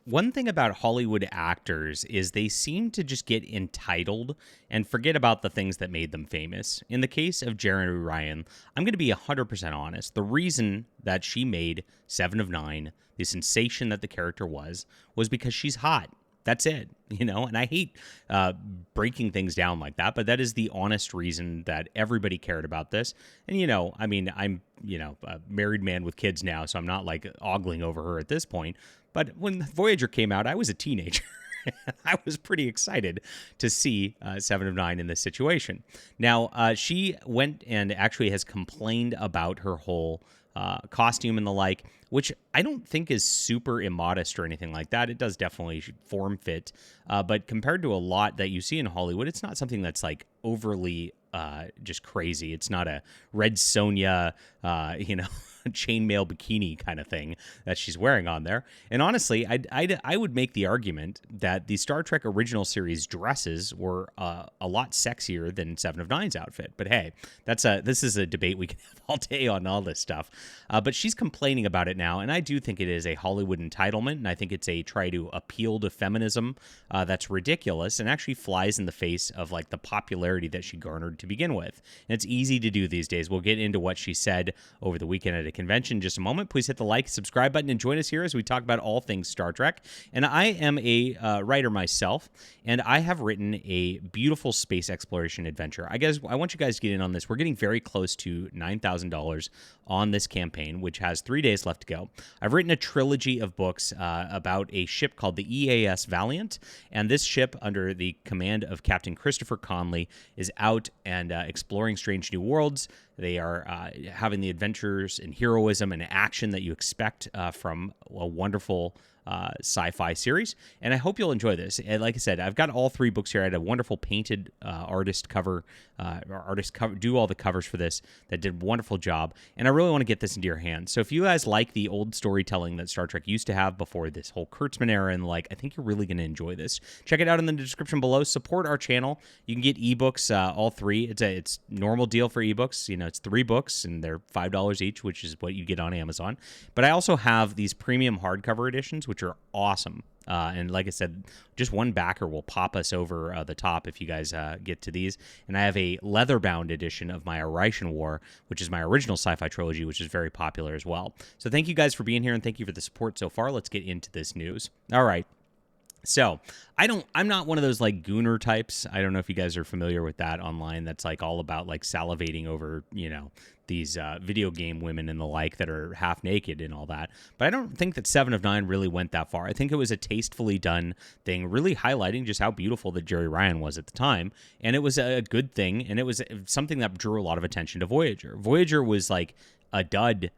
One thing about Hollywood actors is they seem to just get entitled and forget about the things that made them famous. In the case of Jeri Ryan, I'm going to be 100% honest. The reason that she made Seven of Nine, the sensation that the character was because she's hot. That's it, and I hate breaking things down like that, but that is the honest reason that everybody cared about this. And, I mean, I'm, a married man with kids now, so I'm not like ogling over her at this point. But when Voyager came out, I was a teenager. I was pretty excited to see Seven of Nine in this situation. Now, she went and actually has complained about her whole costume and the like, which I don't think is super immodest or anything like that. It does definitely form fit. But compared to a lot that you see in Hollywood, it's not something that's like overly just crazy. It's not a Red Sonja, chainmail bikini kind of thing that she's wearing on there. And honestly, I would make the argument that the Star Trek original series dresses were a lot sexier than Seven of Nine's outfit. But hey, this is a debate we can have all day on all this stuff. But she's complaining about it now, and I do think it is a Hollywood entitlement, and I think it's a try to appeal to feminism that's ridiculous and actually flies in the face of like the popularity that she garnered to begin with. And it's easy to do these days. We'll get into what she said over the weekend at a convention in just a moment. Please hit the like, subscribe button, and join us here as we talk about all things Star Trek. And I am a writer myself, and I have written a beautiful space exploration adventure. I want you guys to get in on this. We're getting very close to $9,000 on this campaign, which has 3 days left to go. I've written a trilogy of books about a ship called the EAS Valiant, and this ship, under the command of Captain Christopher Conley, is out and exploring strange new worlds. They are having the adventures and heroism and action that you expect from a wonderful sci-fi series, and I hope you'll enjoy this. And like I said, I've got all 3 books here. I had a wonderful painted artist do all the covers for this that did a wonderful job, and I really want to get this into your hands. So if you guys like the old storytelling that Star Trek used to have before this whole Kurtzman era and I think you're really going to enjoy this. Check it out in the description below. Support our channel. You can get ebooks, all 3. It's normal deal for ebooks. It's 3 books and they're $5 each, which is what you get on Amazon. But I also have these premium hardcover editions, which are awesome. And like I said, just one backer will pop us over the top if you guys get to these. And I have a leather-bound edition of my Arishan War, which is my original sci-fi trilogy, which is very popular as well. So thank you guys for being here, and thank you for the support so far. Let's get into this news. All right. So I'm not one of those like gooner types. I don't know if you guys are familiar with that online. That's like all about like salivating over, these video game women and the like that are half naked and all that. But I don't think that Seven of Nine really went that far. I think it was a tastefully done thing, really highlighting just how beautiful that Jeri Ryan was at the time. And it was a good thing. And it was something that drew a lot of attention to Voyager. Voyager was like a dud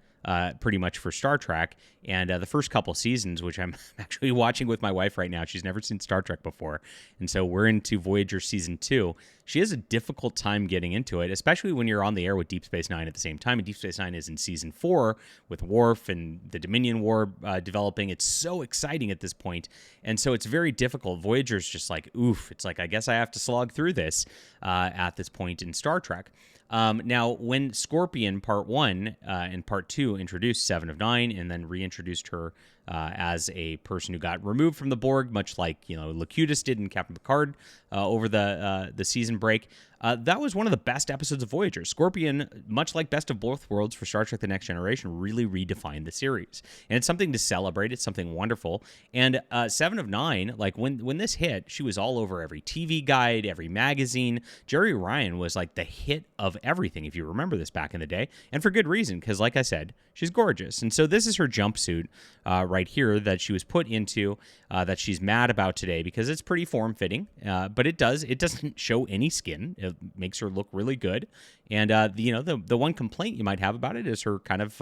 pretty much for Star Trek. And the first couple seasons, which I'm actually watching with my wife right now, she's never seen Star Trek before. And so we're into Voyager Season 2. She has a difficult time getting into it, especially when you're on the air with Deep Space Nine at the same time. And Deep Space Nine is in Season 4 with Worf and the Dominion War developing. It's so exciting at this point. And so it's very difficult. Voyager's just like, oof. It's like, I guess I have to slog through this at this point in Star Trek. Now, when Scorpion Part 1 and Part 2 introduced Seven of Nine and then reintroduced her as a person who got removed from the Borg, much like Locutus did in Captain Picard over the season break, that was one of the best episodes of Voyager. Scorpion, much like Best of Both Worlds for Star Trek The Next Generation, really redefined the series. And it's something to celebrate. It's something wonderful. And Seven of Nine, like when this hit, she was all over every TV guide, every magazine. Jeri Ryan was like the hit of everything, if you remember this back in the day. And for good reason, because like I said, she's gorgeous. And so this is her jumpsuit right here that she was put into, that she's mad about today because it's pretty form-fitting. But it doesn't show any skin. It makes her look really good. And the one complaint you might have about it is her kind of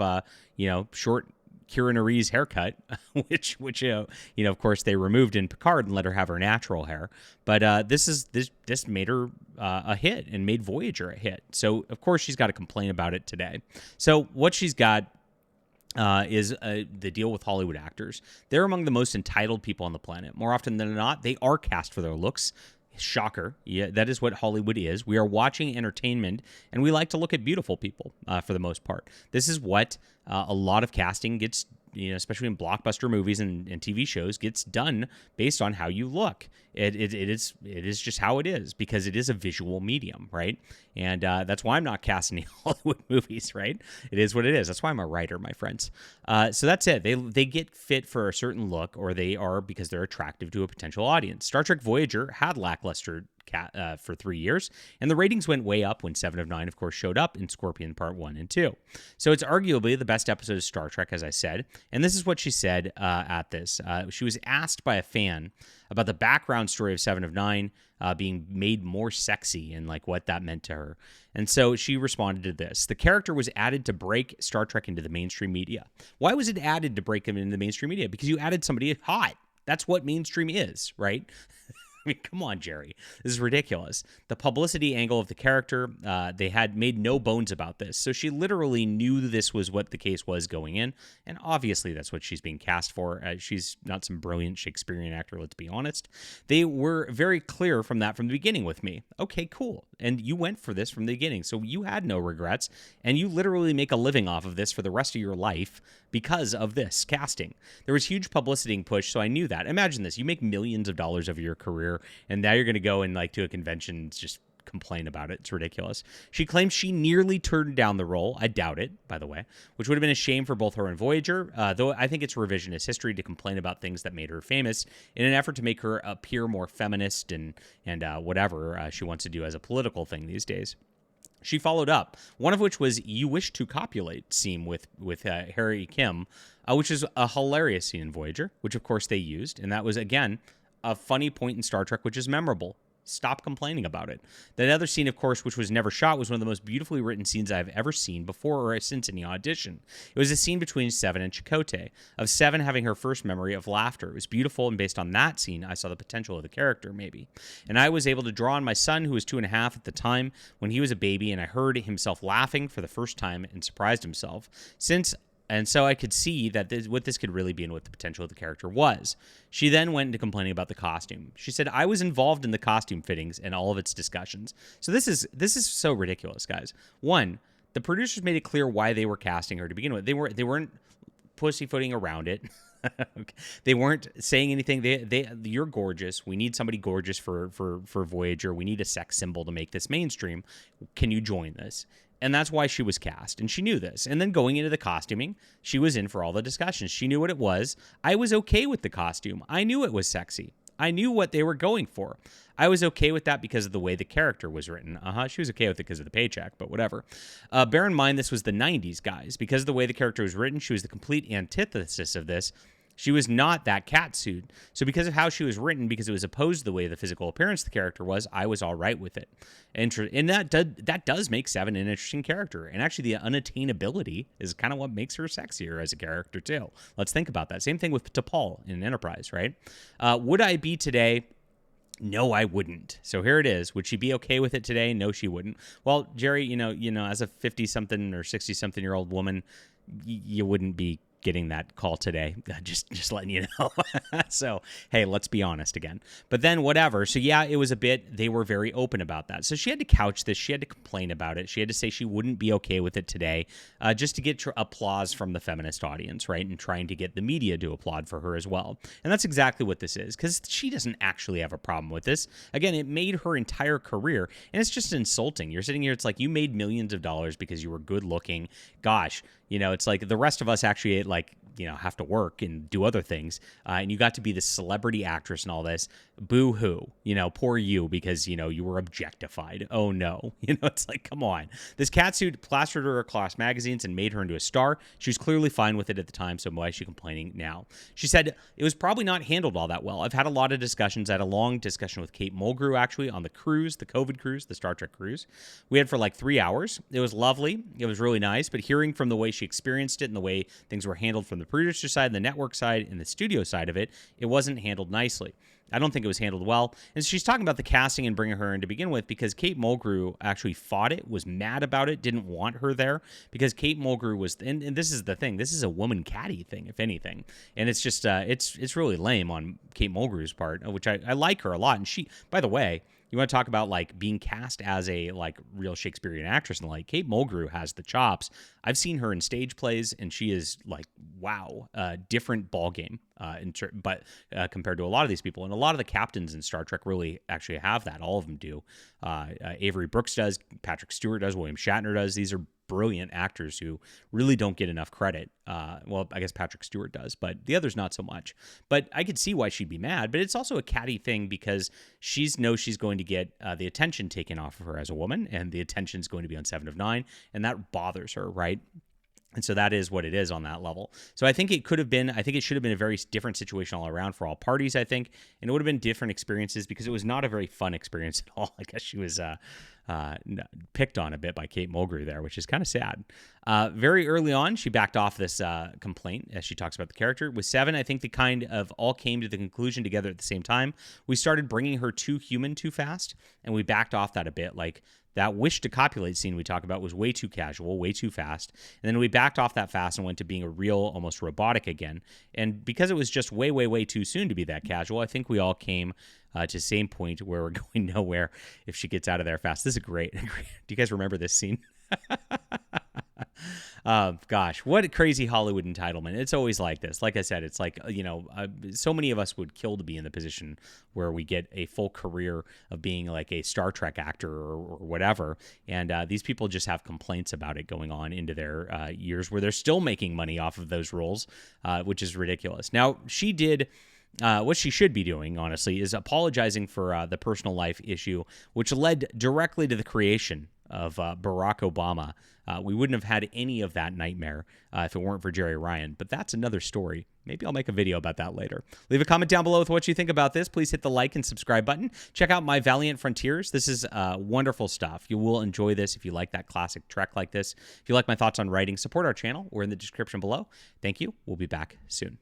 short Kira Nerys haircut, which of course they removed in Picard and let her have her natural hair. But this made her a hit and made Voyager a hit. So of course she's got to complain about it today. So what she's got is the deal with Hollywood actors. They're among the most entitled people on the planet. More often than not, they are cast for their looks. Shocker. Yeah, that is what Hollywood is. We are watching entertainment, and we like to look at beautiful people for the most part. This is what a lot of casting gets especially in blockbuster movies and TV shows, gets done based on how you look. It is just how it is, because it is a visual medium, right? And that's why I'm not casting any Hollywood movies, right? It is what it is. That's why I'm a writer, my friends. So that's it. They get fit for a certain look, or they are because they're attractive to a potential audience. Star Trek Voyager had lackluster for 3 years, and the ratings went way up when 7 of 9, of course, showed up in Scorpion Part 1 and 2. So it's arguably the best episode of Star Trek, as I said, and this is what she said at this. She was asked by a fan about the background story of 7 of 9 being made more sexy and like what that meant to her. And so she responded to this. The character was added to break Star Trek into the mainstream media. Why was it added to break him into the mainstream media? Because you added somebody hot. That's what mainstream is, right? I mean, come on, Jeri. This is ridiculous. The publicity angle of the character, they had made no bones about this. So she literally knew this was what the case was going in. And obviously that's what she's being cast for. She's not some brilliant Shakespearean actor, let's be honest. They were very clear from the beginning with me. Okay, cool. And you went for this from the beginning. So you had no regrets. And you literally make a living off of this for the rest of your life because of this casting. There was huge publicity and push, so I knew that. Imagine this. You make millions of dollars of your career, and now you're going to go and like to a convention and just complain about it. It's ridiculous. She claims she nearly turned down the role. I doubt it, by the way, which would have been a shame for both her and Voyager, though I think it's revisionist history to complain about things that made her famous in an effort to make her appear more feminist and whatever she wants to do as a political thing these days. She followed up, one of which was "You Wish to Copulate" scene with Harry Kim, which is a hilarious scene in Voyager, which of course they used, and that was, again, a funny point in Star Trek, which is memorable. Stop complaining about it. That other scene, of course, which was never shot, was one of the most beautifully written scenes I've ever seen before or since any audition. It was a scene between Seven and Chakotay, of Seven having her first memory of laughter. It was beautiful, and based on that scene, I saw the potential of the character, maybe. And I was able to draw on my son, who was 2.5 at the time, when he was a baby, and I heard himself laughing for the first time and surprised himself. And so I could see that what this could really be and what the potential of the character was. She then went into complaining about the costume. She said, "I was involved in the costume fittings and all of its discussions." So this is so ridiculous, guys. One, the producers made it clear why they were casting her to begin with. They weren't pussyfooting around it. Okay. They weren't saying anything. You're gorgeous. We need somebody gorgeous for Voyager. We need a sex symbol to make this mainstream. Can you join this? And that's why she was cast, and she knew this. And then going into the costuming, she was in for all the discussions. She knew what it was. I was okay with the costume. I knew it was sexy. I knew what they were going for. I was okay with that because of the way the character was written. She was okay with it because of the paycheck, but whatever. Bear in mind, this was the 90s, guys. Because of the way the character was written, she was the complete antithesis of this. She was not that catsuit. So because of how she was written, because it was opposed to the way the physical appearance of the character was, I was all right with it. And that does make Seven an interesting character. And actually, the unattainability is kind of what makes her sexier as a character, too. Let's think about that. Same thing with T'Pol in Enterprise, right? Would I be today? No, I wouldn't. So here it is. Would she be okay with it today? No, she wouldn't. Well, Jeri, you know, as a 50-something or 60-something-year-old woman, you wouldn't be getting that call today. Just letting you know. So, hey, let's be honest again. But then whatever. So yeah, it was a bit, they were very open about that. So she had to couch this. She had to complain about it. She had to say she wouldn't be okay with it today, just to get applause from the feminist audience, right? And trying to get the media to applaud for her as well. And that's exactly what this is, because she doesn't actually have a problem with this. Again, it made her entire career, and it's just insulting. You're sitting here, it's like you made millions of dollars because you were good looking. Gosh, you know, it's like the rest of us actually have to work and do other things. And you got to be the celebrity actress and all this. Boo-hoo. Poor you, because, you were objectified. Oh, no. It's like, come on. This catsuit plastered her across magazines and made her into a star. She was clearly fine with it at the time, so why is she complaining now? She said, it was probably not handled all that well. I've had a lot of discussions. I had a long discussion with Kate Mulgrew, actually, on the cruise, the COVID cruise, the Star Trek cruise. We had for like 3 hours. It was lovely. It was really nice, but hearing from the way she experienced it and the way things were handled from the producer side, the network side, and the studio side of it, it wasn't handled nicely. I don't think it was handled well. And she's talking about the casting and bringing her in to begin with because Kate Mulgrew actually fought it, was mad about it, didn't want her there because Kate Mulgrew was, and this is the thing, this is a woman caddy thing, if anything. And it's just, it's really lame on Kate Mulgrew's part, which I like her a lot. And she, by the way, you want to talk about like being cast as a like real Shakespearean actress and like Kate Mulgrew has the chops. I've seen her in stage plays and she is like, wow, different ball game. But compared to a lot of these people, and a lot of the captains in Star Trek really actually have that. All of them do. Avery Brooks does, Patrick Stewart does, William Shatner does. These are brilliant actors who really don't get enough credit. Well, I guess Patrick Stewart does, but the others not so much. But I could see why she'd be mad. But it's also a catty thing because she knows she's going to get the attention taken off of her as a woman, and the attention's going to be on 7 of 9, and that bothers her, right? And so that is what it is on that level. So I think it should have been a very different situation all around for all parties, I think. And it would have been different experiences because it was not a very fun experience at all. I guess she was picked on a bit by Kate Mulgrew there, which is kind of sad. Very early on, she backed off this complaint as she talks about the character. With 7, I think they kind of all came to the conclusion together at the same time. We started bringing her too human too fast, and we backed off that a bit. Like, that wish to copulate scene we talk about was way too casual, way too fast. And then we backed off that fast and went to being a real, almost robotic again. And because it was just way, way, way too soon to be that casual, I think we all came to the same point where we're going nowhere if she gets out of there fast. This is great. Do you guys remember this scene? Gosh, what a crazy Hollywood entitlement. It's always like this. Like I said, it's like, so many of us would kill to be in the position where we get a full career of being like a Star Trek actor or whatever. And these people just have complaints about it going on into their years where they're still making money off of those roles, which is ridiculous. Now, she did... what she should be doing, honestly, is apologizing for the personal life issue, which led directly to the creation of Barack Obama. We wouldn't have had any of that nightmare if it weren't for Jeri Ryan, but that's another story. Maybe I'll make a video about that later. Leave a comment down below with what you think about this. Please hit the like and subscribe button. Check out My Valiant Frontiers. This is wonderful stuff. You will enjoy this if you like that classic Trek like this. If you like my thoughts on writing, support our channel. We're in the description below. Thank you. We'll be back soon.